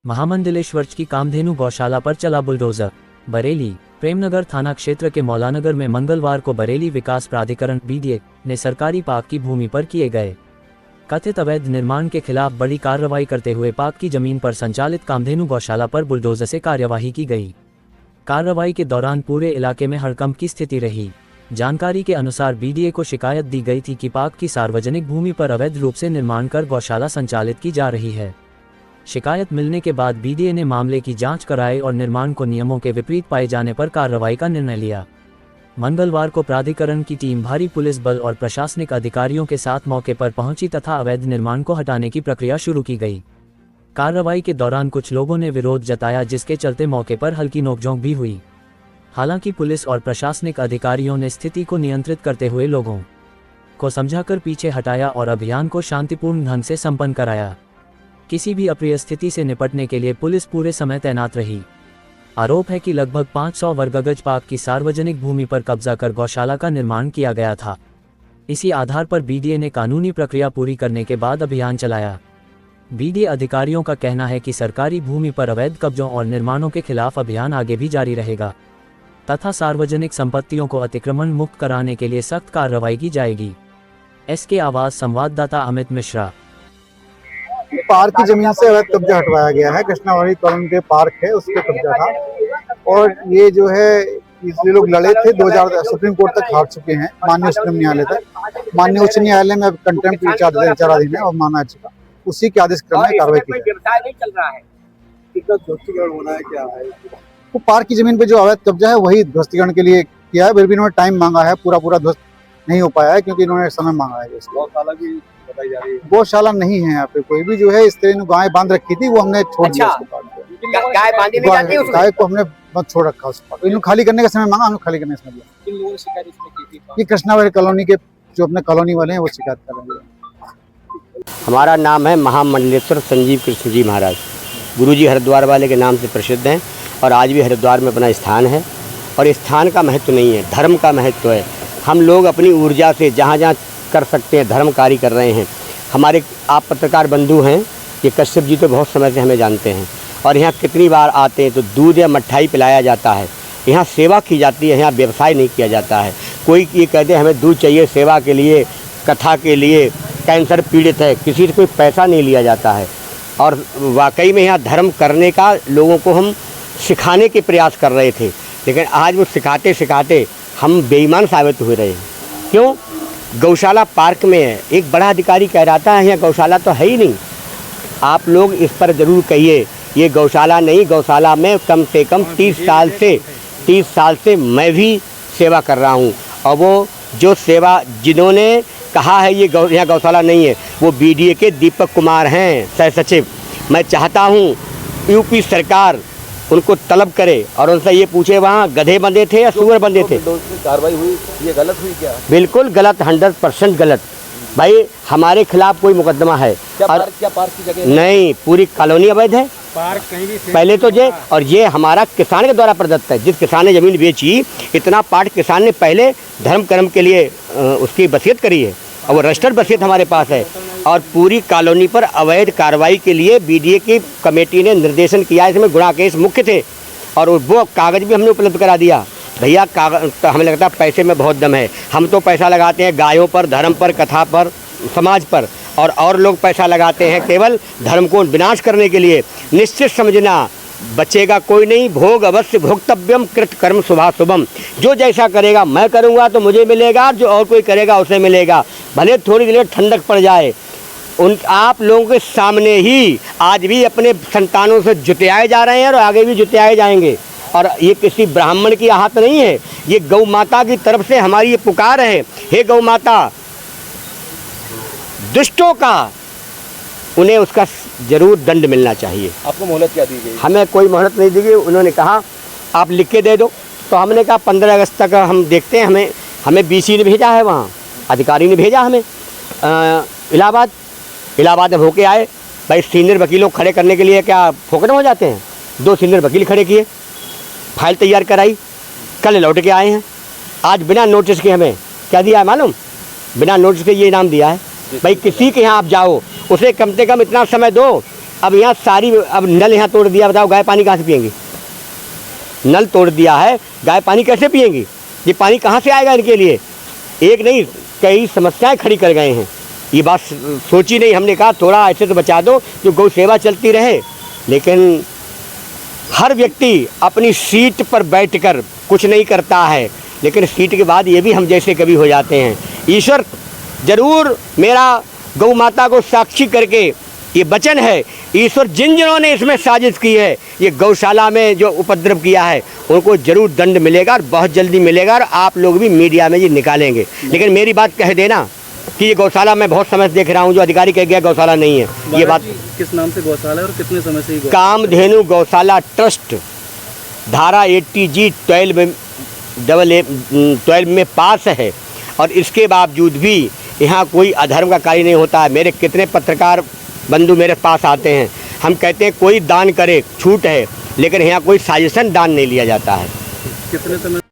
महामंडलेश्वर की कामधेनु गौशाला पर चला बुलडोजर। बरेली प्रेमनगर थाना क्षेत्र के मौलानगर में मंगलवार को बरेली विकास प्राधिकरण BDA ने सरकारी पार्क की भूमि पर किए गए कथित अवैध निर्माण के खिलाफ बड़ी कार्रवाई करते हुए पार्क की जमीन पर संचालित कामधेनु गौशाला पर बुलडोजर से कार्यवाही की गई। कार्रवाई के दौरान पूरे इलाके में हड़कंप की स्थिति रही। जानकारी के अनुसार BDA को शिकायत दी गई थी कि पार्क की सार्वजनिक भूमि पर अवैध रूप से निर्माण कर गौशाला संचालित की जा रही है। शिकायत मिलने के बाद BDA ने मामले की जांच कराई और निर्माण को नियमों के विपरीत पाए जाने पर कार्रवाई का निर्णय लिया। मंगलवार को प्राधिकरण की टीम भारी पुलिस बल और प्रशासनिक अधिकारियों के साथ मौके पर पहुंची तथा अवैध निर्माण को हटाने की प्रक्रिया शुरू की गई। कार्रवाई के दौरान कुछ लोगों ने विरोध जताया, जिसके चलते मौके पर हल्की नोकझोंक भी हुई। हालांकि पुलिस और प्रशासनिक अधिकारियों ने स्थिति को नियंत्रित करते हुए लोगों को समझाकर पीछे हटाया और अभियान को शांतिपूर्ण ढंग से संपन्न कराया। किसी भी अप्रिय स्थिति से निपटने के लिए पुलिस पूरे समय तैनात रही। आरोप है कि लगभग 500 वर्गगज पार्क की सार्वजनिक भूमि पर कब्जा कर गौशाला का निर्माण किया गया था। इसी आधार पर BDA ने कानूनी प्रक्रिया पूरी करने के बाद अभियान चलाया। BDA अधिकारियों का कहना है कि सरकारी भूमि पर अवैध कब्जों और निर्माणों के खिलाफ अभियान आगे भी जारी रहेगा तथा सार्वजनिक संपत्तियों को अतिक्रमण मुक्त कराने के लिए सख्त कार्रवाई की जाएगी। SK आवाज संवाददाता अमित मिश्रा। पार्क की जमीन से अवैध कब्जा हटवाया गया है। कृष्णावाड़ी कॉलोनी के पार्क है, उस पर कब्जा था और ये जो है ये लोग लड़े थे। 2000 सुप्रीम कोर्ट तक हार चुके हैं, माननीय उच्च न्यायालय तक। माननीय उच्च न्यायालय में अब कंटेम्प्ट विचाराधीन है और माना चुका। उसी के आदेश क्रम में कार्रवाई की है। वो पार्क की जमीन पे जो अवैध कब्जा है वही ध्वस्तीकरण के लिए किया है। फिर भी इन्होंने टाइम मांगा है, पूरा ध्वस्त नहीं हो पाया है क्योंकि इन्होंने समय मांगा है। गौशाला भी बताई जा रही है। गौशाला नहीं है यहाँ पे कोई भी। जो है इस तरह गाय बांध रखी थी, वो हमने छोड़ दिया। गाय को हमने मत छोड़ रखा उसको। इन्होंने खाली करने का समय मांगा, हमने खाली करने का समय दिया। ये कृष्णावाड़ी कॉलोनी के जो अपने कॉलोनी वाले हैं वो शिकायत कर रहे हैं। हमारा नाम है महामंडलेश्वर संजीव कृष्ण जी महाराज। गुरुजी हरिद्वार वाले के नाम से प्रसिद्ध हैं और आज भी हरिद्वार में अपना स्थान है। और स्थान का महत्व नहीं है, धर्म का महत्व है। हम लोग अपनी ऊर्जा से जहाँ जहाँ कर सकते हैं धर्म कार्य कर रहे हैं। हमारे आप पत्रकार बंधु हैं, ये कश्यप जी तो बहुत समय से हमें जानते हैं और यहाँ कितनी बार आते हैं तो दूध या मट्ठाई पिलाया जाता है। यहाँ सेवा की जाती है, यहाँ व्यवसाय नहीं किया जाता है। कोई ये कहते हैं हमें दूध चाहिए सेवा के लिए, कथा के लिए, कैंसर पीड़ित है, किसी से कोई पैसा नहीं लिया जाता है। और वाकई में यहाँ धर्म करने का लोगों को हम सिखाने के प्रयास कर रहे थे, लेकिन आज वो सिखाते सिखाते हम बेईमान साबित हो रहे हैं। क्यों? गौशाला पार्क में है। एक बड़ा अधिकारी कह रहा था यहाँ गौशाला तो है ही नहीं। आप लोग इस पर ज़रूर कहिए ये गौशाला नहीं। गौशाला में कम से कम 30 साल से मैं भी सेवा कर रहा हूँ। और वो जो सेवा जिन्होंने कहा है ये यहाँ गौशाला नहीं है, वो BDA के दीपक कुमार हैं, सह सचिव। मैं चाहता हूँ UP सरकार उनको तलब करे और उनसे ये पूछे वहाँ गधे बंधे थे या सूअर बंधे थे। कार्रवाई हुई, ये गलत हुई क्या? बिल्कुल गलत, 100% गलत। भाई हमारे खिलाफ कोई मुकदमा है क्या पार्क की जगह नहीं, पूरी कॉलोनी अवैध है। पार्क कहीं भी पहले तो ये, और ये हमारा किसान के द्वारा प्रदत्त है। जिस किसान ने जमीन बेची, इतना पार्ट किसान ने पहले धर्म कर्म के लिए उसकी वसीयत करी है और वो रजिस्टर्ड वसीयत हमारे पास है। और पूरी कॉलोनी पर अवैध कार्रवाई के लिए BDA की कमेटी ने निर्देशन किया। इसमें गुणा केस मुख्य थे और वो कागज़ भी हमने उपलब्ध करा दिया। भैया कागज तो हमें लगता है पैसे में बहुत दम है। हम तो पैसा लगाते हैं गायों पर, धर्म पर, कथा पर, समाज पर, और लोग पैसा लगाते हैं केवल धर्म को विनाश करने के लिए। निश्चित समझना, बचेगा कोई नहीं। भोग अवश्य भोक्तव्यम, कृत कर्म शुभाशुभम। जो जैसा करेगा, मैं करूँगा तो मुझे मिलेगा, जो और कोई करेगा उसे मिलेगा। भले थोड़ी देर ठंडक पड़ जाए। आप लोगों के सामने ही आज भी अपने संतानों से जुतियाए जा रहे हैं और आगे भी जुतियाए जाएंगे। और ये किसी ब्राह्मण की आहत नहीं है, ये गौ माता की तरफ से हमारी ये पुकार है। हे गौ माता, दुष्टों का उन्हें उसका जरूर दंड मिलना चाहिए। आपको मोहलत क्या दी गई? हमें कोई मोहलत नहीं दी गई। उन्होंने कहा आप लिख के दे दो, तो हमने कहा 15 अगस्त तक हम देखते हैं। हमें BC ने भेजा है, वहाँ अधिकारी ने भेजा हमें इलाहाबाद में होके आए। भाई सीनियर वकीलों खड़े करने के लिए क्या फोकट हो जाते हैं? 2 सीनियर वकील खड़े किए, फाइल तैयार कराई, कल लौट के आए हैं। आज बिना नोटिस के हमें क्या दिया है मालूम? बिना नोटिस के ये इनाम दिया है। भाई किसी के यहाँ आप जाओ, उसे कम से कम इतना समय दो। अब यहाँ सारी, अब नल यहाँ तोड़ दिया, बताओ गाय पानी कहाँ से पिएंगी? नल तोड़ दिया है, गाय पानी कैसे पिएंगी? ये पानी कहाँ से आएगा इनके लिए? एक नहीं कई समस्याएं खड़ी कर गए हैं। ये बात सोची नहीं, हमने कहा थोड़ा ऐसे तो बचा दो जो गौ सेवा चलती रहे, लेकिन हर व्यक्ति अपनी सीट पर बैठकर कुछ नहीं करता है, लेकिन सीट के बाद ये भी हम जैसे कभी हो जाते हैं। ईश्वर जरूर, मेरा गौ माता को साक्षी करके ये वचन है, ईश्वर जिन्होंने इसमें साजिश की है, ये गौशाला में जो उपद्रव किया है, उनको जरूर दंड मिलेगा और बहुत जल्दी मिलेगा, और आप लोग भी मीडिया में ये निकालेंगे। लेकिन मेरी बात कह देना कि ये गौशाला मैं बहुत समय से देख रहा हूँ, जो अधिकारी कह गया गौशाला नहीं है। ये बात किस नाम से गौशाला है और कितने समय से? कामधेनु गौशाला ट्रस्ट धारा 80G 12 में पास है, और इसके बावजूद भी यहाँ कोई अधर्म का कार्य नहीं होता है। मेरे कितने पत्रकार बंधु मेरे पास आते हैं, हम कहते हैं कोई दान करे, छूट है, लेकिन यहाँ कोई साजिशन दान नहीं लिया जाता है। कितने समय